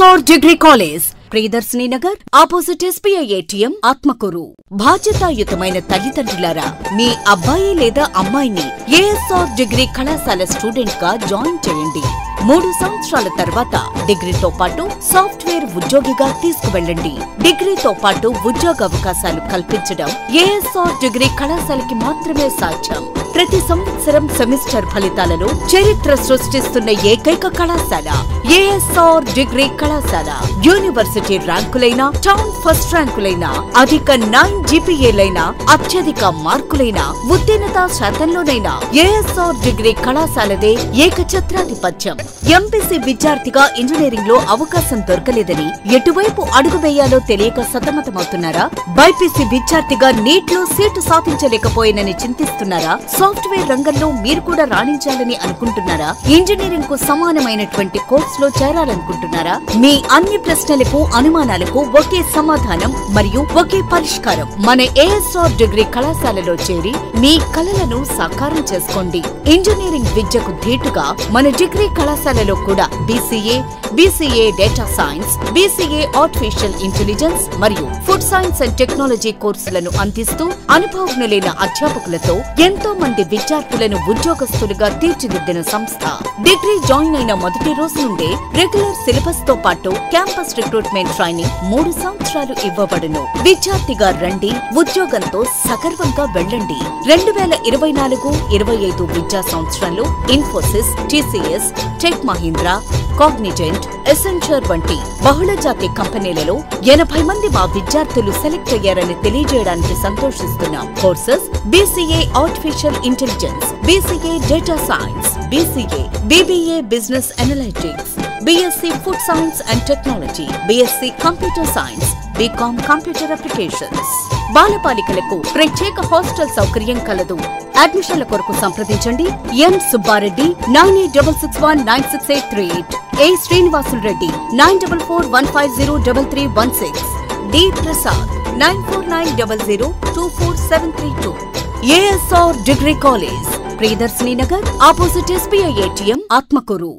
ASR Degree College, Priyadarshini Nagar, opposite SBI ATM, Atmakur. బాధ్యతాయుతమైన తల్లిదండ్రులారా, మీ అబ్బాయి లేదా అమ్మాయిని ASR డిగ్రీ కళాశాల స్టూడెంట్ గా జాయిన్ చేయండి. 3 సంవత్సరాల తర్వాత డిగ్రీతో పాటు సాఫ్ట్వేర్ ఉద్యోగిగా తీసుకువెళ్ళండి. డిగ్రీతో పాటు ఉద్యోగ అవకాశాలు కల్పించడం ASR డిగ్రీ కళాశాలకి మాత్రమే సాధ్యం. ప్రతి సంవత్సరం సెమిస్టర్ ఫలితాలలో చరిత్ర సృష్టిస్తున్న ఏకైక కళాశాల ASR డిగ్రీ కళాశాల. యూనివర్సిటీ ర్యాంకులైనా, టౌన్ ఫస్ట్ ర్యాంకులైనా, అధిక 9 GPAలైనా, అత్యధిక మార్కులైనా, ఉత్తీర్ణత శాతంలోనైనా ASR డిగ్రీ కళాశాలదే ఏకఛత్రాధిపత్యం. MPC విద్యార్థిగా ఇంజనీరింగ్ లో అవకాశం దొరకలేదని ఎటువైపు అడుగు వేయాలో తెలియక సతమతమవుతున్నారా? బైపీసీ విద్యార్థిగా నీట్ లో సీటు సాధించలేకపోయినని చింతిస్తున్నారా? సాఫ్ట్వేర్ రంగంలో మీరు కూడా రాణించాలని అనుకుంటున్నారా? ఇంజనీరింగ్ కు సమానమైనటువంటి కోర్సులో చేరాలనుకుంటున్నారా? మీ అన్ని ప్రశ్నలకు, అనుమానాలకు ఒకే సమాధానం మరియు ఒకే పరిష్కారం. మన ASR డిగ్రీ కళాశాలలో చేరి మీ కలలను సాకారం చేసుకోండి. ఇంజనీరింగ్ విద్యకు ధీటుగా మన డిగ్రీ కళాశాలలో కూడా BCA data science, BCA artificial intelligence మరియు ఫుడ్ సైన్స్ అండ్ టెక్నాలజీ కోర్సులను అందిస్తూ అనుభవజ్ఞులైన అధ్యాపకులతో ఎంతో మంది విద్యార్థులను ఉద్యోగస్తులుగా తీర్చిదిద్దిన సంస్థ. డిగ్రీ జాయిన్ అయిన మొదటి రోజు నుండే రెగ్యులర్ సిలబస్ తో పాటు క్యాంపస్ రిక్రూట్మెంట్ ట్రైనింగ్ 3 సంవత్సరాలు ఇవ్వబడును. విద్యార్థిగా రండి, ఉద్యోగంతో సగర్వంగా వెళ్ళండి. 2024-25 విద్యా సంవత్సరంలో Infosys, TCS, Tech Mahindra, Cognizant, Accenture వంటి బహుళజాతి కంపెనీలలో 80 మంది మా విద్యార్థులు సెలెక్ట్ అయ్యారని తెలియజేయడానికి సంతోషిస్తున్నాం. Courses: BCA artificial intelligence, BCA data science, BBA business analytics, BSc food science and technology, BSc computer science, BCom computer applications. బాలబాలికలకు ప్రత్యేక హాస్టల్ సౌకర్యం కలదు. అడ్మిషన్ల కొరకు సంప్రదించండి. M. Subba Reddy 9866196838, A. Srinivasulu Reddy 9441503316, D. Prasad 9490024732. ASR degree college, Priyadarshini Nagar, opposite SBI ATM, Atmakur.